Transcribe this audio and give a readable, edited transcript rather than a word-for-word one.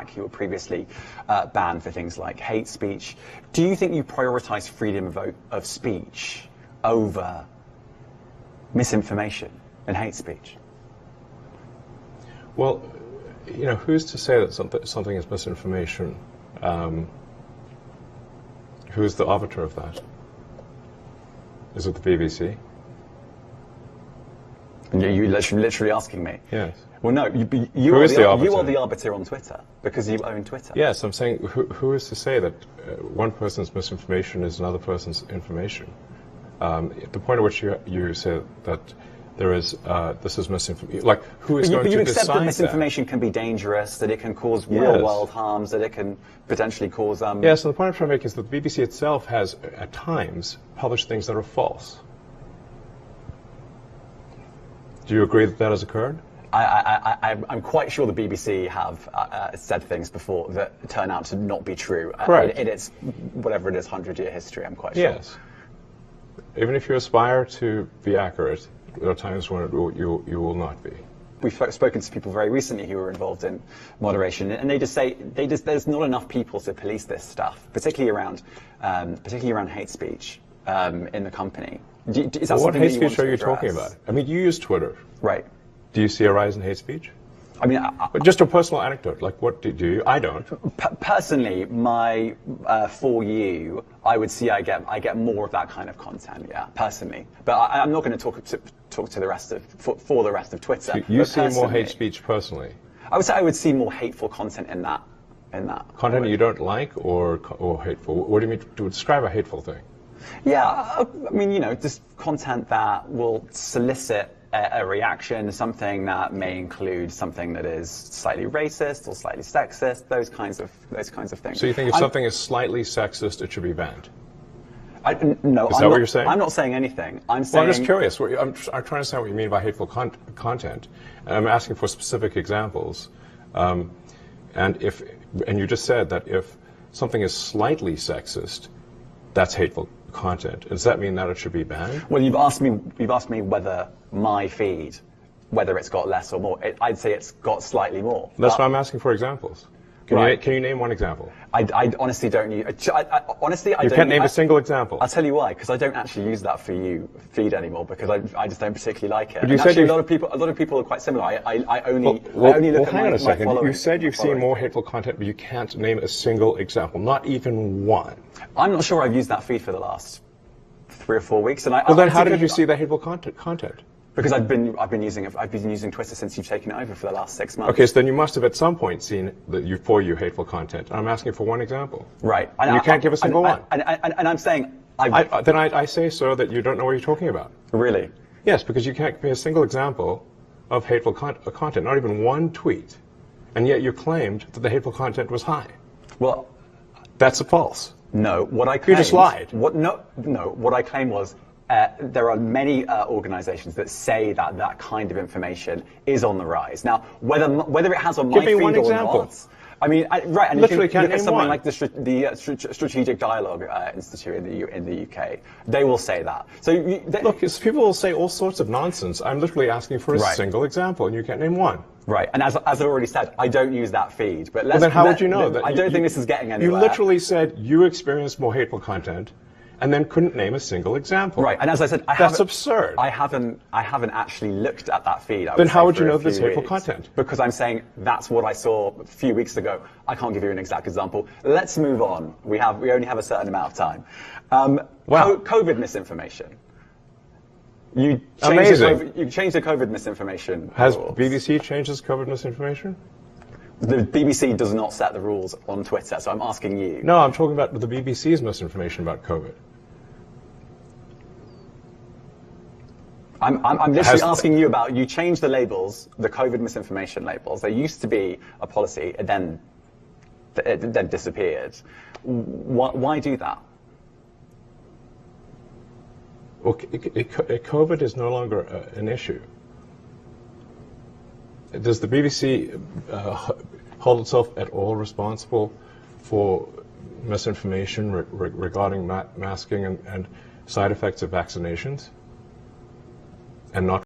Iraq. You were previously banned for things like hate speech. Do you think you prioritize freedom of speech over misinformation and hate speech? Well, you know, who's to say that something is misinformation? Who's the arbiter of that? Is it the BBC? You're literally asking me? Yes. Well, no, you are the arbiter on Twitter, because you own Twitter. Yes, I'm saying, who is to say that one person's misinformation is another person's information? The point at which you say that there is, this is misinformation, like, who is going to decide that? But you accept that misinformation can be dangerous, that it can cause real-world harms, that it can potentially cause... Yes, and the point I'm trying to make is that the BBC itself has, at times, published things that are false. Do you agree that that has occurred? I'm quite sure the BBC have said things before that turn out to not be true. Correct. In its, whatever it is, 100-year history, I'm quite sure. Yes. Even if you aspire to be accurate, there are times when you will not be. We've spoken to people very recently who were involved in moderation, and they just say there's not enough people to police this stuff, particularly around hate speech in the company. Is that what hate speech are you talking about? I mean, you use Twitter. Right. Do you see a rise in hate speech? I mean, just a personal anecdote. Like, what do you? I don't. Personally, for you, I would see I get more of that kind of content. Yeah, personally, but I'm not going to talk to the rest of for the rest of Twitter. So you see more hate speech personally? I would say I would see more hateful content in that. Content you don't like, or hateful? What do you mean to describe a hateful thing? Yeah, I mean, you know, just content that will solicit a reaction, something that may include something that is slightly racist or slightly sexist, those kinds of things. So you think if something is slightly sexist, it should be banned? No, is that what you're saying? I'm not saying anything. I'm saying. Well, I'm just curious. I'm trying to understand what you mean by hateful content, and I'm asking for specific examples. And you just said that if something is slightly sexist, that's hateful content. Does that mean that it should be banned? Well, you've asked me whether my feed, whether it's got less or more. I'd say it's got slightly more. That's why I'm asking for examples. Can you name one example? I honestly don't use. Honestly, I you don't. can't name a single example. I'll tell you why. Because I don't actually use that for you feed anymore. Because I just don't particularly like it. But you and said actually, a lot of people are quite similar. I only look at hang on a second. following. You said you've seen more hateful content, but you can't name a single example, not even one. I'm not sure I've used that feed for the last 3 or 4 weeks. And then how did you see the hateful content? Because I've been using Twitter since you've taken it over for the last 6 months. Okay, so then you must have at some point seen for you hateful content. I'm asking for one example. Right. And you can't give a single one. And I'm saying... Then I say, sir, that you don't know what you're talking about. Really? Yes, because you can't give me a single example of hateful content, not even one tweet. And yet you claimed that the hateful content was high. Well... That's a false. No, what I claimed... You just lied. What I claimed was... there are many organizations that say that that kind of information is on the rise. Now, whether it has on my feed or not, I mean, right, and literally you can look at something one. like the Strategic Dialogue Institute in the UK. They will say that. So look, people will say all sorts of nonsense. I'm literally asking for a single example, and you can't name one. Right, and as I've already said, I don't use that feed. But then how would you know that? I don't think this is getting anywhere. You literally said you experienced more hateful content, and then couldn't name a single example. Right, and as I said, that's absurd. I haven't actually looked at that feed. Then how would you know this hateful content? Because I'm saying that's what I saw a few weeks ago. I can't give you an exact example. Let's move on. We only have a certain amount of time. COVID misinformation. You changed the COVID misinformation. Has rules. BBC changed its COVID misinformation? The BBC does not set the rules on Twitter, so I'm asking you. No, I'm talking about the BBC's misinformation about COVID. I'm literally asking you about, you changed the labels, the COVID misinformation labels. There used to be a policy, and then it disappeared. Why do that? Well, COVID is no longer an issue. Does the BBC hold itself at all responsible for misinformation regarding masking and side effects of vaccinations? And not